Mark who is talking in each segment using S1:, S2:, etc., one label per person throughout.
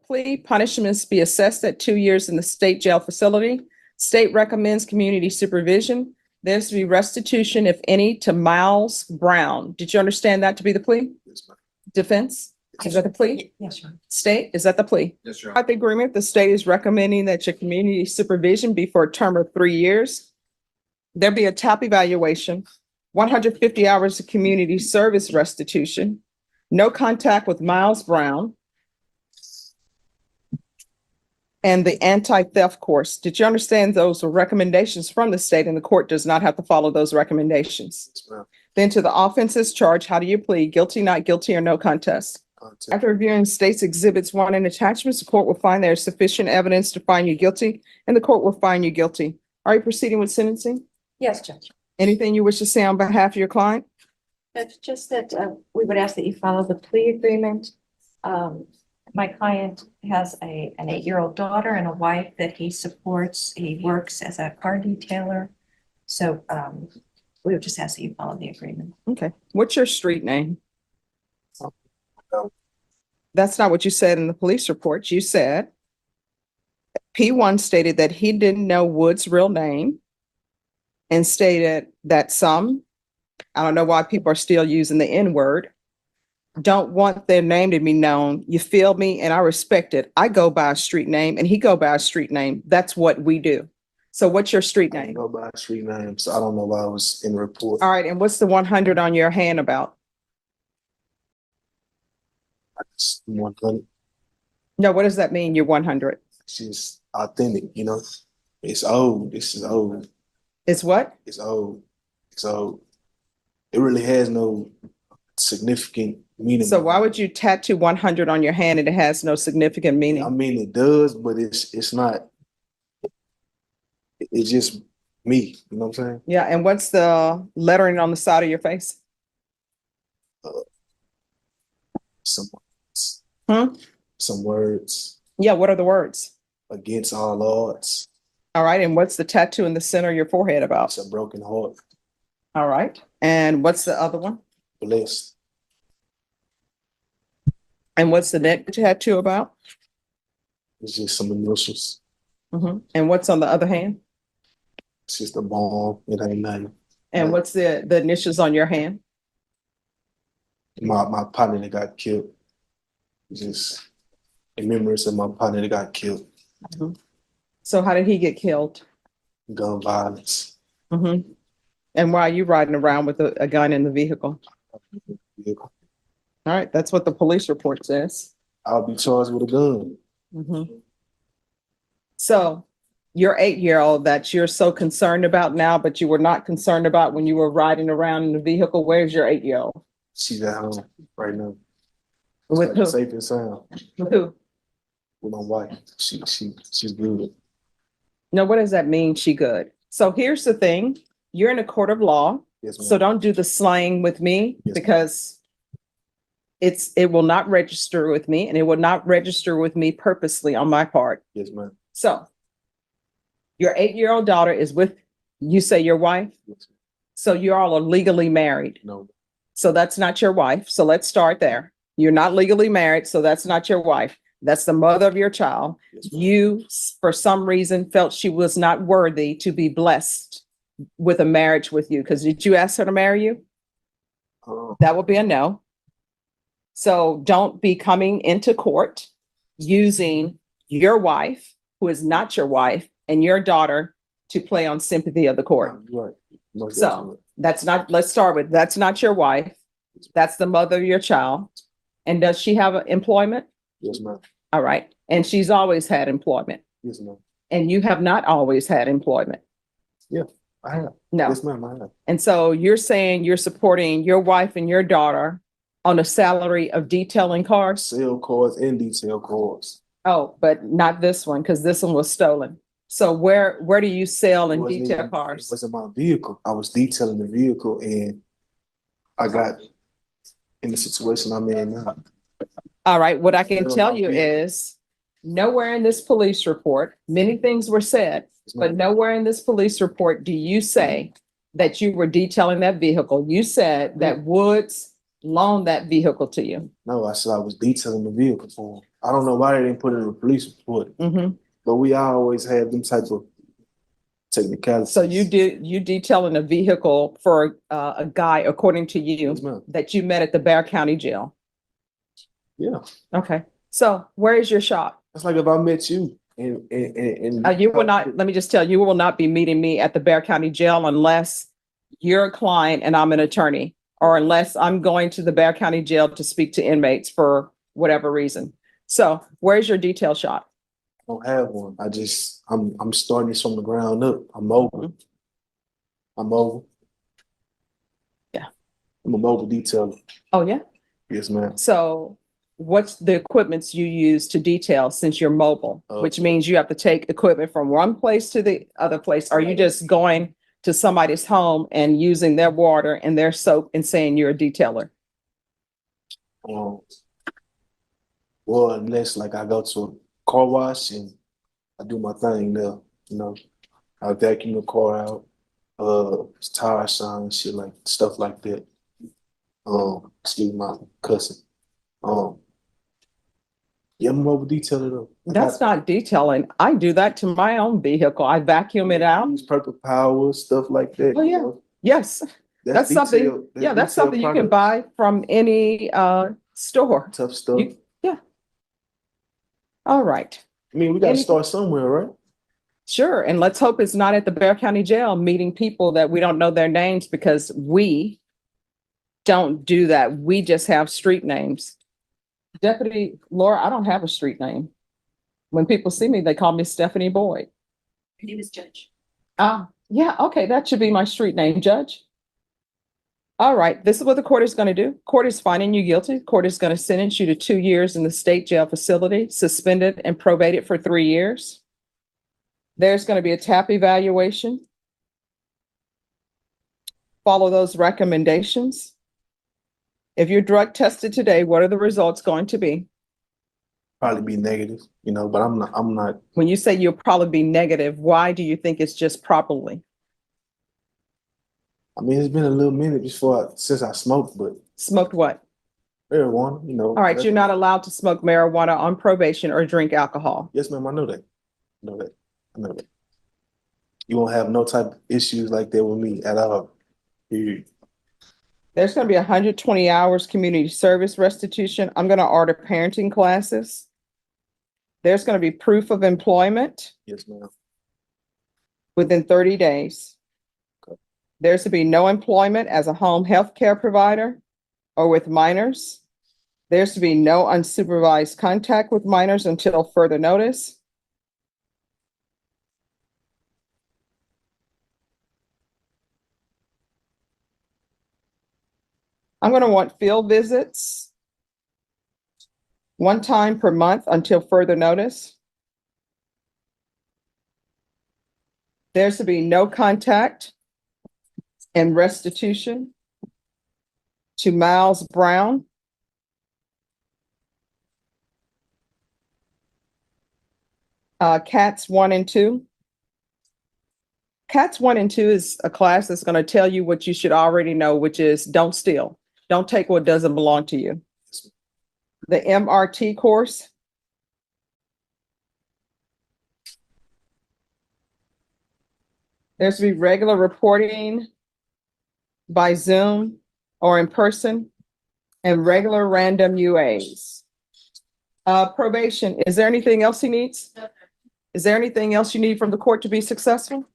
S1: plea, punishments be assessed at 2 years in the state jail facility. State recommends community supervision. There's to be restitution, if any, to Miles Brown. Did you understand that to be the plea?
S2: Yes, ma'am.
S1: Defense? Is that the plea?
S3: Yes, sir.
S1: State, is that the plea?
S2: Yes, Your Honor.
S1: About the agreement, the state is recommending that your community supervision be for a term of 3 years. There be a TAP evaluation, 150 hours of community service restitution, no contact with Miles Brown, and the anti-theft course. Did you understand those are recommendations from the state and the court does not have to follow those recommendations?
S2: Yes, ma'am.
S1: Then to the offenses charged, how do you plead? Guilty, not guilty, or no contest?
S2: Contact.
S1: After reviewing state's exhibits 1 and attachments, the court will find there is sufficient evidence to find you guilty, and the court will find you guilty. Are you proceeding with sentencing?
S3: Yes, Judge.
S1: Anything you wish to say on behalf of your client?
S3: It's just that we would ask that you follow the plea agreement. My client has an 8-year-old daughter and a wife that he supports. He works as a car detailer. So we would just ask that you follow the agreement.
S1: Okay. What's your street name?
S2: No.
S1: That's not what you said in the police report. You said P1 stated that he didn't know Wood's real name and stated that some, I don't know why people are still using the N-word, don't want their name to be known. You feel me? And I respect it. I go by a street name and he go by a street name. That's what we do. So what's your street
S2: I
S1: name?
S2: don't know about street names. So I don't know why I was in the report.
S1: All right. And what's the 100 on your hand about?
S2: I just 100.
S1: No, what does that mean? You're 100.
S2: It's just authentic, you know. It's old. This is old.
S1: It's what?
S2: It's old. It's old. It really has no significant meaning.
S1: So why would you tattoo 100 on your hand and it has no significant meaning?
S2: I mean, it does, but it's not. It's just me. You know what I'm saying?
S1: Yeah. And what's the lettering on the side of your face?
S2: Some words.
S1: Hmm?
S2: Some words.
S1: Yeah. What are the words?
S2: Against all odds.
S1: All right. And what's the tattoo in the center of your forehead about?
S2: It's a broken heart.
S1: All right. And what's the other one?
S2: Blessed.
S1: And what's the neck tattoo about?
S2: It's just some initials.
S1: And what's on the other hand?
S2: It's just a bomb. It ain't nothing.
S1: And what's the initials on your hand?
S2: My partner that got killed. It's just in memories of my partner that got killed.
S1: So how did he get killed?
S2: Gun violence.
S1: And why are you riding around with a gun in the vehicle?
S2: Yeah.
S1: All right. That's what the police report says.
S2: I'll be charged with a gun.
S1: So your 8-year-old that you're so concerned about now, but you were not concerned about when you were riding around in the vehicle. Where's your 8-year-old?
S2: She's at home right now.
S1: With who?
S2: Safe and sound.
S1: With who?
S2: With my wife. She's good.
S1: No, what does that mean? She good. So here's the thing. You're in a court of law.
S2: Yes, ma'am.
S1: So don't do the slang with me
S2: Yes, ma'am.
S1: because it will not register with me and it will not register with me purposely on my part.
S2: Yes, ma'am.
S1: So your 8-year-old daughter is with, you say your wife?
S2: Yes, ma'am.
S1: So you all are legally married.
S2: No.
S1: So that's not your wife. So let's start there. You're not legally married. So that's not your wife. That's the mother of your child.
S2: Yes, ma'am.
S1: You, for some reason, felt she was not worthy to be blessed with a marriage with you. Because did you ask her to marry you? That would be a no. So don't be coming into court using your wife, who is not your wife, and your daughter to play on sympathy of the court.
S2: Right. Most
S1: So
S2: definitely.
S1: that's not, let's start with, that's not your wife. That's the mother of your child. And does she have employment?
S2: Yes, ma'am.
S1: All right. And she's always had employment.
S2: Yes, ma'am.
S1: And you have not always had employment.
S2: I have.
S1: No.
S2: Yes, ma'am. I have.
S1: And so you're saying you're supporting your wife and your daughter on a salary of detailing cars?
S2: Sale cars and detail cars.
S1: Oh, but not this one, because this one was stolen. So where do you sell and
S2: It wasn't
S1: detail
S2: even-
S1: cars?
S2: It wasn't my vehicle. I was detailing the vehicle and I got in the situation I'm in now.
S1: All right, what I can
S2: Still
S1: tell
S2: not
S1: you
S2: vehicle.
S1: is nowhere in this police report, many things were said,
S2: Yes,
S1: but
S2: ma'am.
S1: nowhere in this police report do you say that you were detailing that vehicle. You said that Woods loaned that vehicle to you.
S2: No, I said I was detailing the vehicle for him. I don't know why they didn't put it in a police report,
S1: Mhm.
S2: but we always have them type of technicalities.
S1: So you detailing a vehicle for a guy, according to you,
S2: Yes, ma'am.
S1: that you met at the Bear County Jail.
S2: Yeah,
S1: Okay. So where is your shop?
S2: it's like if I met you and
S1: You will not, let me just tell you, you will not be meeting me at the Bear County Jail unless you're a client and I'm an attorney, or unless I'm going to the Bear County Jail to speak to inmates for whatever reason. So where's your detail shop?
S2: don't have one. I'm starting this from the ground up. I'm mobile. I'm mobile.
S1: Yeah.
S2: I'm a mobile detailer.
S1: Oh, yeah.
S2: Yes, ma'am.
S1: So what's the equipments you use to detail since you're mobile, which means you have to take equipment from one place to the other place? Are you just going to somebody's home and using their water and their soap and saying you're a detailer?
S2: Well, unless like I go to a car wash and I do my thing there, you know, I vacuum the car out, tire shine, shit like stuff like that. Excuse my cussing. Yeah, I'm a mobile detailer though.
S1: That's not detailing. I do that to my own vehicle. I vacuum it out.
S2: Use purple power, stuff like that.
S1: Oh, yeah. Yes, that's something.
S2: detail-
S1: Yeah, that's
S2: detail
S1: something you can
S2: products.
S1: buy from any store.
S2: Tough stuff.
S1: Yeah. All right.
S2: I mean, we gotta
S1: Any-
S2: start somewhere, right?
S1: Sure. And let's hope it's not at the Bear County Jail meeting people that we don't know their names, because we don't do that. We just have street names. Deputy Laura, I don't have a street name. When people see me, they call me Stephanie Boyd.
S3: Her name is Judge.
S1: Yeah, okay, that should be my street name, Judge. All right, this is what the court is going to do. Court is finding you guilty. Court is going to sentence you to 2 years in the state jail facility, suspended and probated for 3 years. There's going to be a TAP evaluation. Follow those recommendations. If you're drug tested today, what are the results going to be?
S2: Probably be negative, you know, but I'm not.
S1: When you say you'll probably be negative, why do you think it's just probably?
S2: I mean, it's been a little minute since I smoked, but
S1: Smoked what?
S2: marijuana, you know.
S1: All right, you're not allowed to smoke marijuana on probation or drink alcohol.
S2: Yes, ma'am, I know that. I know that. I know that. You won't have no type of issues like that with me at all. Period.
S1: There's going to be 120 hours community service restitution. I'm going to order parenting classes. There's going to be proof of employment
S2: Yes, ma'am.
S1: within 30 days.
S2: Okay.
S1: There's to be no employment as a home health care provider or with minors. There's to be no unsupervised contact with minors until further notice. I'm going to want field visits 1 time per month until further notice. There's to be no contact and restitution to Miles Brown. Cats 1 and 2. Cats 1 and 2 is a class that's going to tell you what you should already know, which is don't steal. Don't take what doesn't belong to you. The MRT course. There's to be regular reporting by Zoom or in person, and regular random UAs. Probation, is there anything else he needs? Is there anything else you need from the court to be successful?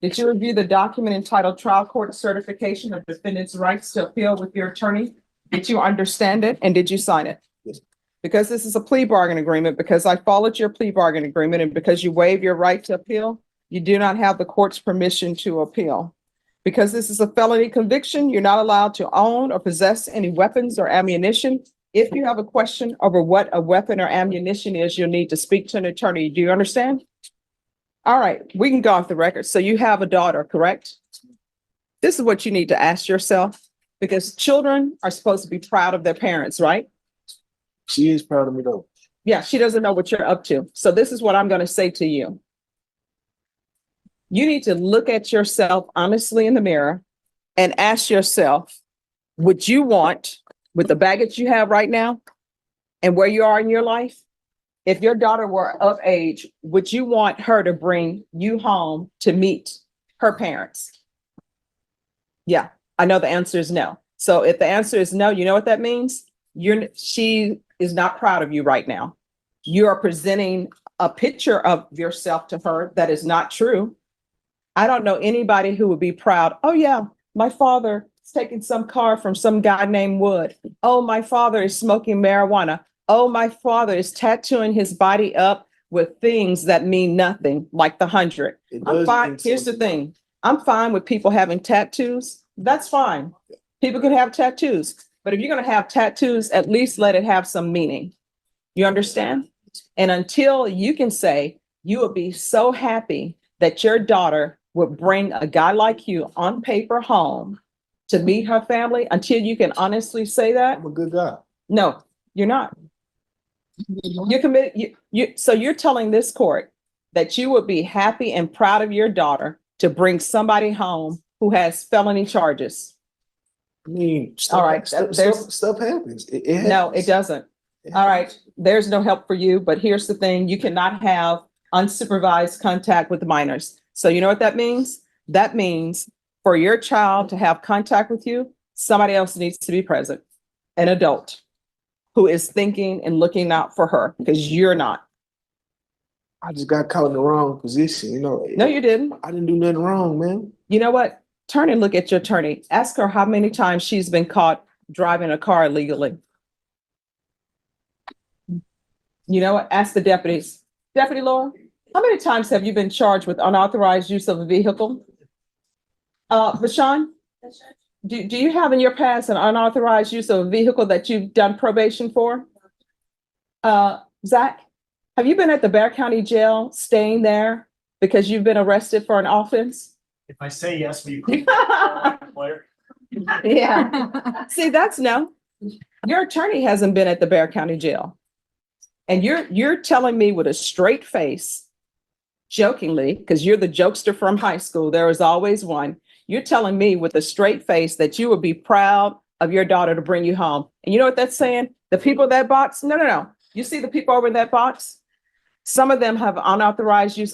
S1: Did you review the document entitled Trial Court Certification of Defendant's Rights to Appeal with your attorney? Did you understand it and did you sign it?
S2: Yes.
S1: Because this is a plea bargain agreement, because I followed your plea bargain agreement, and because you waive your right to appeal, you do not have the court's permission to appeal. Because this is a felony conviction, you're not allowed to own or possess any weapons or ammunition. If you have a question over what a weapon or ammunition is, you'll need to speak to an attorney. Do you understand? All right, we can go off the record. So you have a daughter, correct? This is what you need to ask yourself, because children are supposed to be proud of their parents, right?
S2: She is proud of me though.
S1: Yeah, she doesn't know what you're up to. So this is what I'm going to say to you. You need to look at yourself honestly in the mirror and ask yourself, would you want, with the baggage you have right now, and where you are in your life, if your daughter were of age, would you want her to bring you home to meet her parents? Yeah, I know the answer is no. So if the answer is no, you know what that means? She is not proud of you right now. You are presenting a picture of yourself to her that is not true. I don't know anybody who would be proud. Oh yeah, my father is taking some car from some guy named Wood. Oh, my father is smoking marijuana. Oh, my father is tattooing his body up with things that mean nothing, like the 100.
S2: It
S1: I'm
S2: does
S1: fine.
S2: mean
S1: Here's the
S2: something.
S1: thing. I'm fine with people having tattoos. That's fine. People can have tattoos, but if you're going to have tattoos, at least let it have some meaning. You understand? And until you can say you would be so happy that your daughter would bring a guy like you on paper home to meet her family, until you can honestly say that,
S2: I'm a good guy.
S1: no, you're not. You're committed. So you're telling this court that you would be happy and proud of your daughter to bring somebody home who has felony charges.
S2: I mean,
S1: All right,
S2: stuff happens. It happens.
S1: No, it doesn't. All right, there's no help for you, but here's the thing, you cannot have unsupervised contact with minors. So you know what that means? That means for your child to have contact with you, somebody else needs to be present, an adult who is thinking and looking out for her, because you're not.
S2: I just got caught in the wrong position, you know.
S1: No, you didn't.
S2: I didn't do nothing wrong, man.
S1: You know what? Turn and look at your attorney. Ask her how many times she's been caught driving a car illegally. You know what? Ask the deputies. Deputy Laura, how many times have you been charged with unauthorized use of a vehicle? Vashawn, do you have in your past an unauthorized use of a vehicle that you've done probation for? Zach, have you been at the Bear County Jail staying there because you've been arrested for an offense?
S4: If I say yes, will you call my employer?
S1: Yeah. See, that's no. Your attorney hasn't been at the Bear County Jail. And you're telling me with a straight face, jokingly, because you're the jokester from high school, there is always one. You're telling me with a straight face that you would be proud of your daughter to bring you home. And you know what that's saying? The people in that box, no. You see the people over in that box? Some of them have unauthorized use of